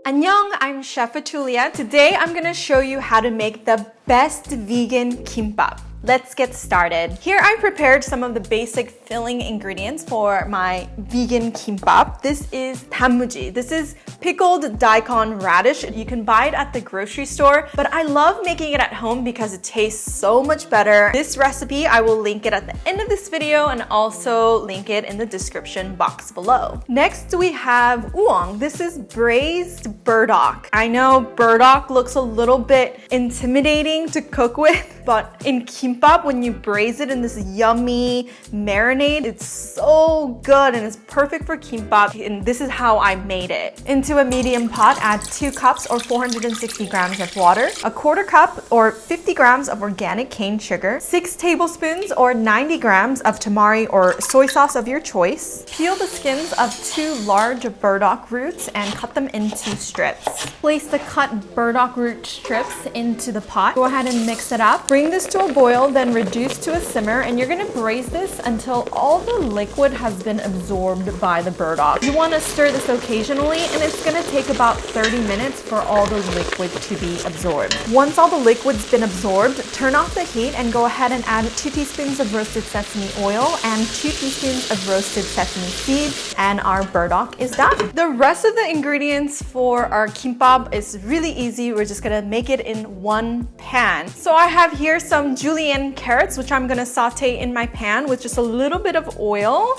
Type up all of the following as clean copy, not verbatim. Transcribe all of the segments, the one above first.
Annyeong, I'm Chef Atulia. Today I'm gonna show you how to make the best vegan kimbap. Let's get started. Here I prepared some of the basic filling ingredients for my vegan kimbap. This is 단무지. This is pickled daikon radish. You can buy it at the grocery store, but I love making it at home because it tastes so much better. This recipe, I will link it at the end of this video and also link it in the description box below. Next, we have uong. This is braised burdock. I know burdock looks a little bit intimidating to cook with, but in kimbap, when you braise it in this yummy marinade, it's so good and it's perfect for kimbap. And this is how I made it. Into a medium pot, add 2 cups or 460 grams of water, a 1/4 cup or 50 grams of organic cane sugar, 6 tablespoons or 90 grams of tamari or soy sauce of your choice. Peel the skins of 2 large burdock roots and cut them into strips. Place the cut burdock root strips into the pot. Go ahead and mix it up. Bring this to a boil, then reduce to a simmer, and you're gonna braise this until all the liquid has been absorbed by the burdock. You wanna stir this occasionally, and it's gonna take about 30 minutes for all the liquid to be absorbed. Once all the liquid's been absorbed, turn off the heat and go ahead and add 2 teaspoons of roasted sesame oil and 2 teaspoons of roasted sesame seeds, and our burdock is done. The rest of the ingredients for our kimbap is really easy. We're just gonna make it in one pan. So I have here some julienne carrots, which I'm gonna saute in my pan with just a little bit of oil.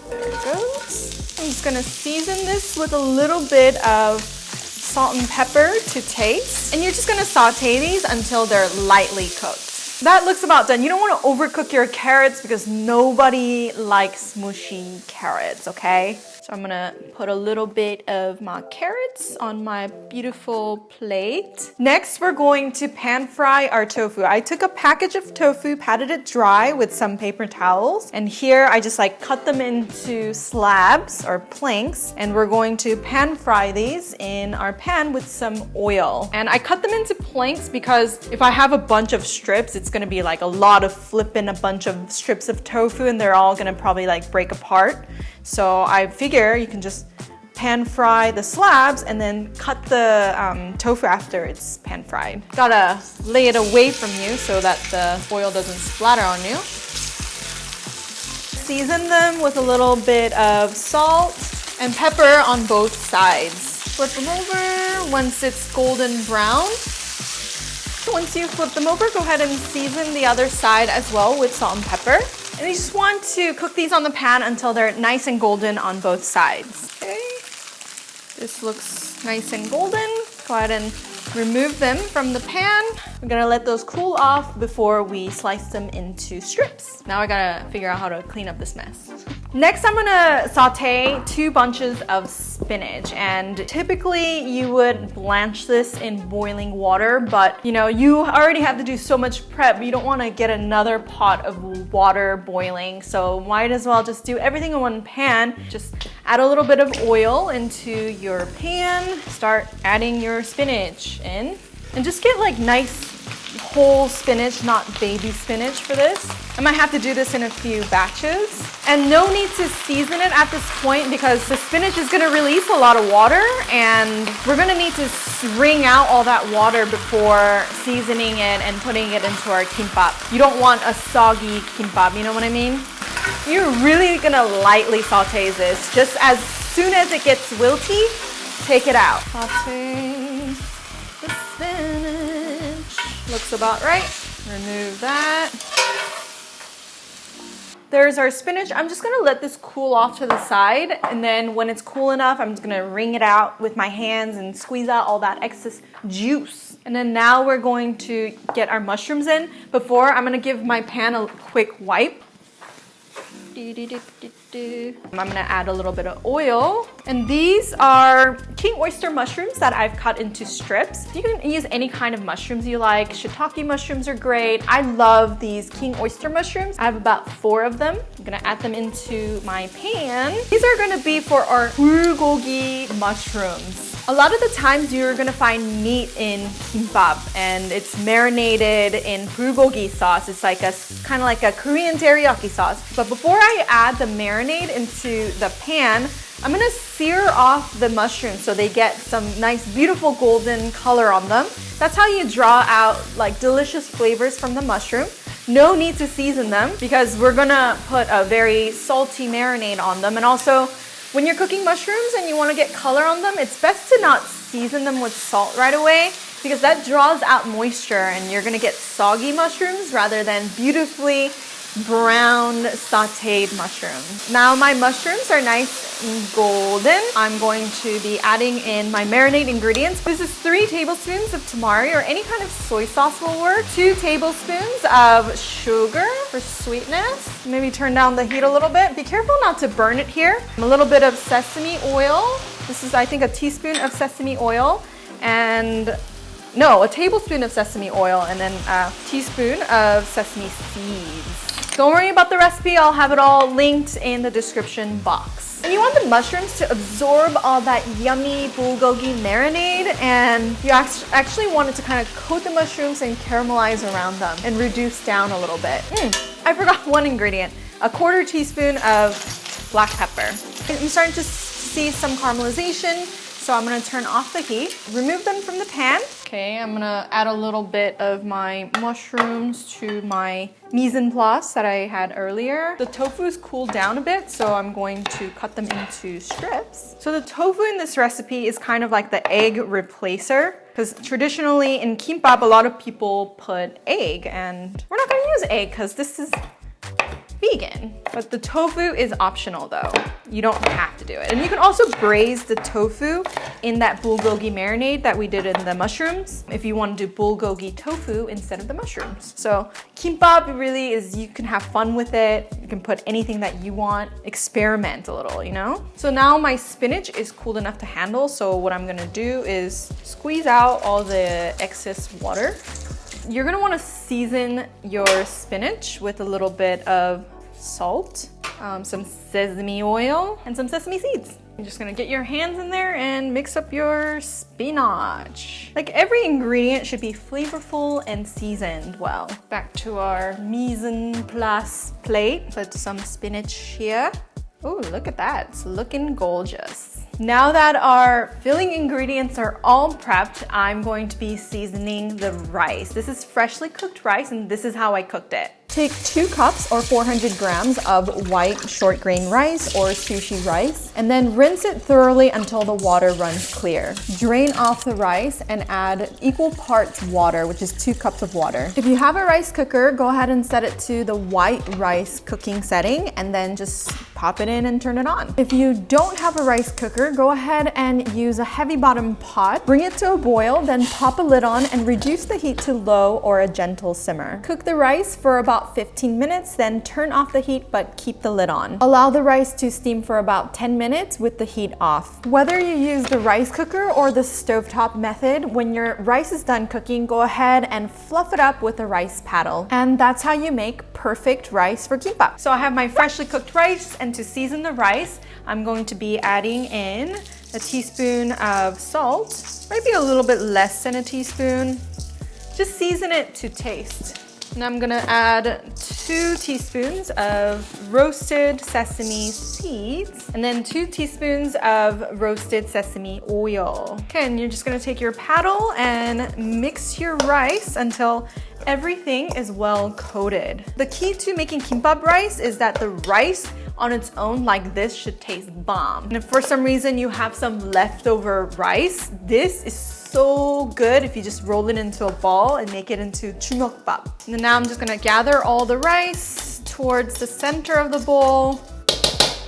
There it goes. I'm just gonna season this with a little bit of salt and pepper to taste. And you're just gonna saute these until they're lightly cooked. That looks about done. You don't wanna overcook your carrots because nobody likes mushy carrots, okay? So I'm gonna put a little bit of my carrots on my beautiful plate. Next, we're going to pan fry our tofu. I took a package of tofu, patted it dry with some paper towels. And here I just cut them into slabs or planks. And we're going to pan fry these in our pan with some oil. And I cut them into planks because if I have a bunch of strips, it's gonna be like a lot of flipping a bunch of strips of tofu and they're all gonna probably break apart. So I figure you can just pan fry the slabs and then cut the tofu after it's pan fried. Gotta lay it away from you so that the oil doesn't splatter on you. Season them with a little bit of salt and pepper on both sides. Flip them over once it's golden brown. Once you flip them over, go ahead and season the other side as well with salt and pepper. And you just want to cook these on the pan until they're nice and golden on both sides. Okay, this looks nice and golden. Go ahead and remove them from the pan. We're gonna let those cool off before we slice them into strips. Now I gotta figure out how to clean up this mess. Next, I'm gonna saute 2 bunches of spinach, and typically you would blanch this in boiling water, but you already have to do so much prep. You don't wanna get another pot of water boiling, so might as well just do everything in one pan. Just add a little bit of oil into your pan, start adding your spinach in, and just get nice whole spinach, not baby spinach for this. I might have to do this in a few batches. And no need to season it at this point because the spinach is gonna release a lot of water and we're gonna need to wring out all that water before seasoning it and putting it into our kimbap. You don't want a soggy kimbap, you know what I mean? You're really gonna lightly saute this. Just as soon as it gets wilty, take it out. Saute the spinach. Looks about right. Remove that. There's our spinach. I'm just gonna let this cool off to the side, and then when it's cool enough, I'm just gonna wring it out with my hands and squeeze out all that excess juice. And then now we're going to get our mushrooms in. Before, I'm gonna give my pan a quick wipe. I'm gonna add a little bit of oil. And these are king oyster mushrooms that I've cut into strips. You can use any kind of mushrooms you like. Shiitake mushrooms are great. I love these king oyster mushrooms. I have about 4 of them. I'm gonna add them into my pan. These are gonna be for our bulgogi mushrooms. A lot of the times you're gonna find meat in kimbap and it's marinated in bulgogi sauce. It's kind of like a Korean teriyaki sauce. But before I add the marinade into the pan, I'm gonna sear off the mushrooms so they get some nice, beautiful golden color on them. That's how you draw out like delicious flavors from the mushroom. No need to season them because we're gonna put a very salty marinade on them. And also, when you're cooking mushrooms and you wanna get color on them, it's best to not season them with salt right away because that draws out moisture and you're gonna get soggy mushrooms rather than beautifully brown sauteed mushrooms. Now my mushrooms are nice and golden. I'm going to be adding in my marinade ingredients. This is 3 tablespoons of tamari or any kind of soy sauce will work. 2 tablespoons of sugar for sweetness. Maybe turn down the heat a little bit. Be careful not to burn it here. A little bit of sesame oil. This is, I think, a teaspoon of sesame oil and a tablespoon of sesame oil and then a teaspoon of sesame seeds. Don't worry about the recipe, I'll have it all linked in the description box. And you want the mushrooms to absorb all that yummy bulgogi marinade, and you actually want it to kind of coat the mushrooms and caramelize around them and reduce down a little bit. I forgot one ingredient, a 1/4 teaspoon of black pepper. I'm starting to see some caramelization, so I'm gonna turn off the heat, remove them from the pan. Okay, I'm gonna add a little bit of my mushrooms to my mise en place that I had earlier. The tofu's cooled down a bit, so I'm going to cut them into strips. So the tofu in this recipe is kind of like the egg replacer, because traditionally in kimbap, a lot of people put egg, and we're not gonna use egg because this is vegan. But the tofu is optional though. You don't have to do it. And you can also braise the tofu in that bulgogi marinade that we did in the mushrooms if you want to do bulgogi tofu instead of the mushrooms. So kimbap really is, you can have fun with it. You can put anything that you want, experiment a little, you know? So now my spinach is cooled enough to handle. So what I'm gonna do is squeeze out all the excess water. You're gonna wanna season your spinach with a little bit of salt, some sesame oil, and some sesame seeds. You're just gonna get your hands in there and mix up your spinach. Like every ingredient should be flavorful and seasoned well. Back to our mise en place plate. Put some spinach here. Oh, look at that, it's looking gorgeous. Now that our filling ingredients are all prepped, I'm going to be seasoning the rice. This is freshly cooked rice and this is how I cooked it. Take 2 cups or 400 grams of white short grain rice or sushi rice and then rinse it thoroughly until the water runs clear. Drain off the rice and add equal parts water, which is 2 cups of water. If you have a rice cooker, go ahead and set it to the white rice cooking setting and then just pop it in and turn it on. If you don't have a rice cooker, go ahead and use a heavy bottom pot. Bring it to a boil, then pop a lid on and reduce the heat to low or a gentle simmer. Cook the rice for about 15 minutes, then turn off the heat but keep the lid on. Allow the rice to steam for about 10 minutes with the heat off. Whether you use the rice cooker or the stovetop method, when your rice is done cooking, go ahead and fluff it up with a rice paddle. And that's how you make perfect rice for kimbap. So I have my freshly cooked rice, and to season the rice, I'm going to be adding in a teaspoon of salt, maybe a little bit less than a teaspoon. Just season it to taste. And I'm gonna add 2 teaspoons of roasted sesame seeds and then 2 teaspoons of roasted sesame oil. Okay, and you're just gonna take your paddle and mix your rice until everything is well coated. The key to making kimbap rice is that the rice on its own like this should taste bomb. And if for some reason you have some leftover rice, this is so good if you just roll it into a ball and make it into 주먹밥. And now I'm just gonna gather all the rice towards the center of the bowl.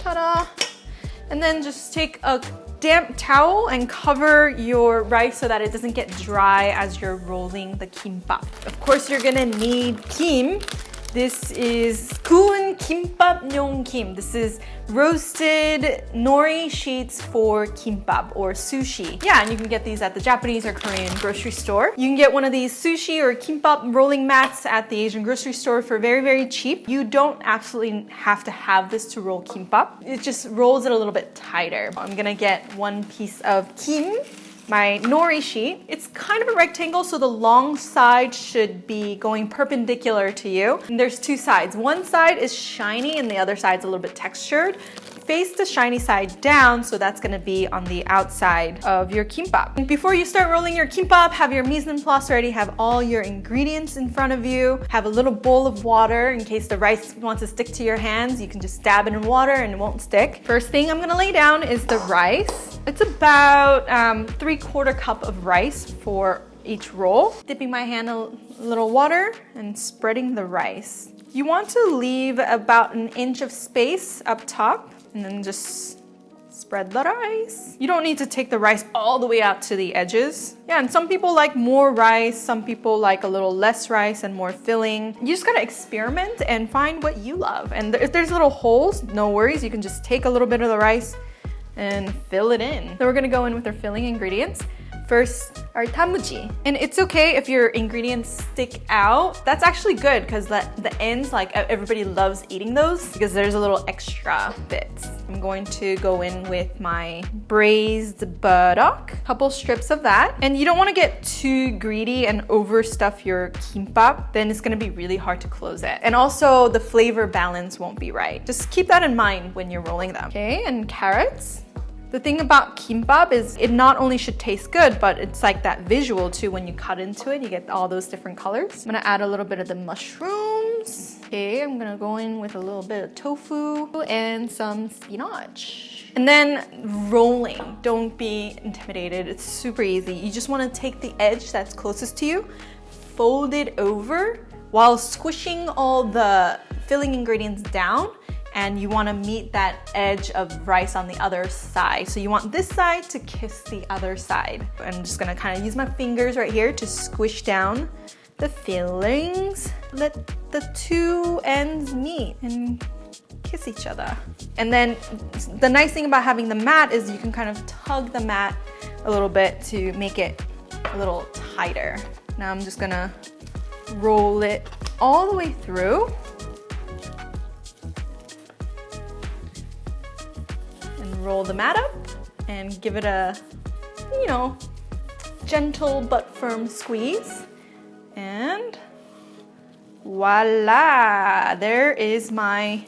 Ta-da! And then just take a damp towel and cover your rice so that it doesn't get dry as you're rolling the kimbap. Of course, you're gonna need kim. This is 구운 김밥용 김. This is roasted nori sheets for kimbap or sushi. Yeah, and you can get these at the Japanese or Korean grocery store. You can get one of these sushi or kimbap rolling mats at the Asian grocery store for very, very cheap. You don't absolutely have to have this to roll kimbap. It just rolls it a little bit tighter. I'm gonna get 1 piece of kim, my nori sheet. It's kind of a rectangle, so the long side should be going perpendicular to you. And there's 2 sides. One side is shiny and the other side's a little bit textured. face the shiny side down, so that's gonna be on the outside of your kimbap. And before you start rolling your kimbap, have your mise en place ready, have all your ingredients in front of you, have a little bowl of water in case the rice wants to stick to your hands. You can just dab it in water and it won't stick. First thing I'm gonna lay down is the rice. It's about 3/4 cup of rice for each roll. Dipping my hand in a little water and spreading the rice. You want to leave about 1 inch of space up top and then just spread the rice. You don't need to take the rice all the way out to the edges. Yeah, and some people like more rice, some people like a little less rice and more filling. You just gotta experiment and find what you love. And if there's little holes, no worries. You can just take a little bit of the rice and fill it in. Then we're gonna go in with our filling ingredients. First, our 단무지. And it's okay if your ingredients stick out. That's actually good because the ends, like everybody loves eating those because there's a little extra bits. I'm going to go in with my braised burdock, couple strips of that. And you don't want to get too greedy and overstuff your kimbap, then it's going to be really hard to close it. And also the flavor balance won't be right. Just keep that in mind when you're rolling them. Okay, and carrots. The thing about kimbap is it not only should taste good, but it's like that visual too. When you cut into it, you get all those different colors. I'm gonna add a little bit of the mushrooms. Okay, I'm gonna go in with a little bit of tofu and some spinach. And then rolling, don't be intimidated. It's super easy. You just wanna take the edge that's closest to you, fold it over while squishing all the filling ingredients down. And you want to meet that edge of rice on the other side. So you want this side to kiss the other side. I'm just gonna kind of use my fingers right here to squish down the fillings. Let the two ends meet and kiss each other. And then the nice thing about having the mat is you can kind of tug the mat a little bit to make it a little tighter. Now I'm just gonna roll it all the way through. Roll the mat up and give it a, gentle but firm squeeze. And voila, there is my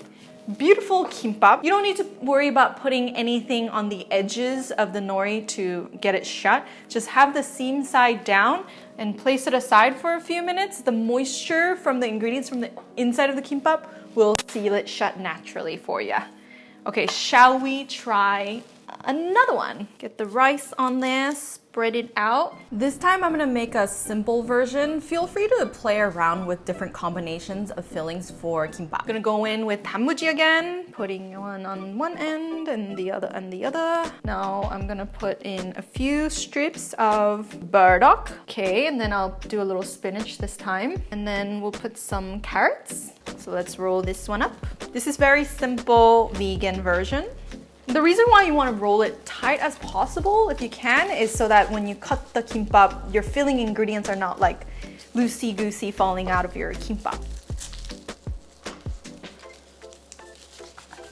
beautiful kimbap. You don't need to worry about putting anything on the edges of the nori to get it shut. Just have the seam side down and place it aside for a few minutes. The moisture from the ingredients from the inside of the kimbap will seal it shut naturally for you. Okay, shall we try another one? Get the rice on there, spread it out. This time I'm gonna make a simple version. Feel free to play around with different combinations of fillings for kimbap. I'm gonna go in with 단무지 again, putting one on one end and the other on the other. Now I'm gonna put in a few strips of burdock. Okay, and then I'll do a little spinach this time. And then we'll put some carrots. So let's roll this one up. This is very simple vegan version. The reason why you want to roll it tight as possible, if you can, is so that when you cut the kimbap, your filling ingredients are not like loosey-goosey falling out of your kimbap.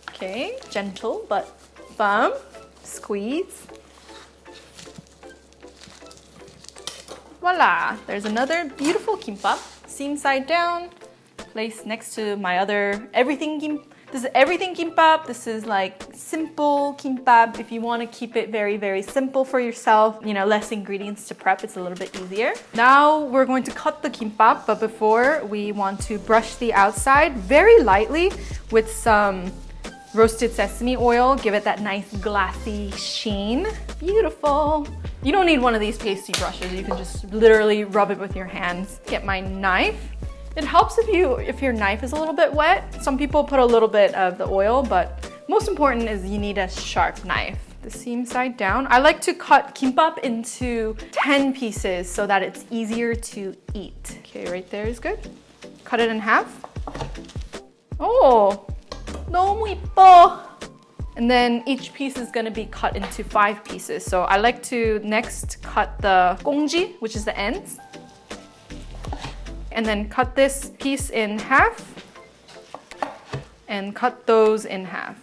Okay, gentle but firm. Squeeze. Voila, there's another beautiful kimbap. Seam side down. Place next to my other everything kimbap. This is everything kimbap. This is like simple kimbap. If you want to keep it very, very simple for yourself, less ingredients to prep, it's a little bit easier. Now we're going to cut the kimbap, but before we want to brush the outside very lightly with some roasted sesame oil. Give it that nice glassy sheen. Beautiful. You don't need one of these pasty brushes. You can just literally rub it with your hands. Get my knife. It helps if your knife is a little bit wet. Some people put a little bit of the oil, but most important is you need a sharp knife. The seam side down. I like to cut kimbap into 10 pieces so that it's easier to eat. Okay, right there is good. Cut it in half. Oh, 너무 이뻐. And then each piece is gonna be cut into 5 pieces. So I like to next cut the 꽁지, which is the ends. And then cut this piece in half and cut those in half.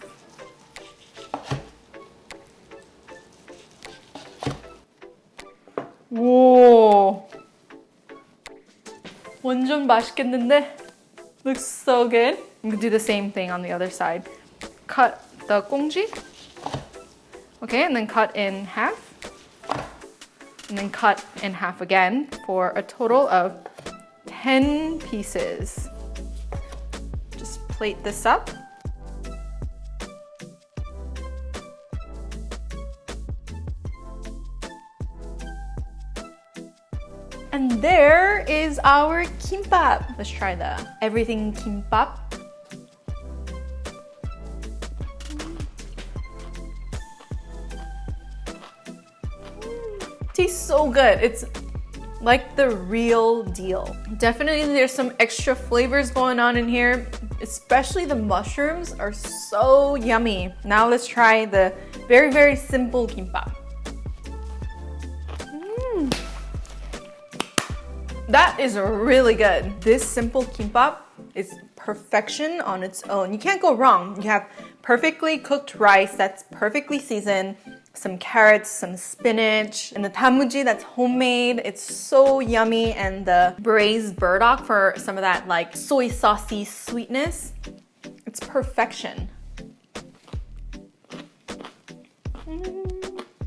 Whoa! 완전 맛있겠는데? Looks so good. I'm gonna do the same thing on the other side. Cut the 꽁지. Okay, and then cut in half. And then cut in half again for a total of 10 pieces. Just plate this up. And there is our kimbap. Let's try the everything kimbap. Tastes so good. It's like the real deal. Definitely there's some extra flavors going on in here, especially the mushrooms are so yummy. Now let's try the very, very simple kimbap. That is really good. This simple kimbap is perfection on its own. You can't go wrong. You have perfectly cooked rice that's perfectly seasoned, some carrots, some spinach, and the 단무지 that's homemade. It's so yummy, and the braised burdock for some of that like soy saucy sweetness. It's perfection.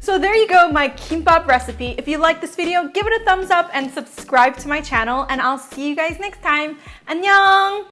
So there you go, my kimbap recipe. If you like this video, give it a thumbs up and subscribe to my channel, and I'll see you guys next time. 안녕!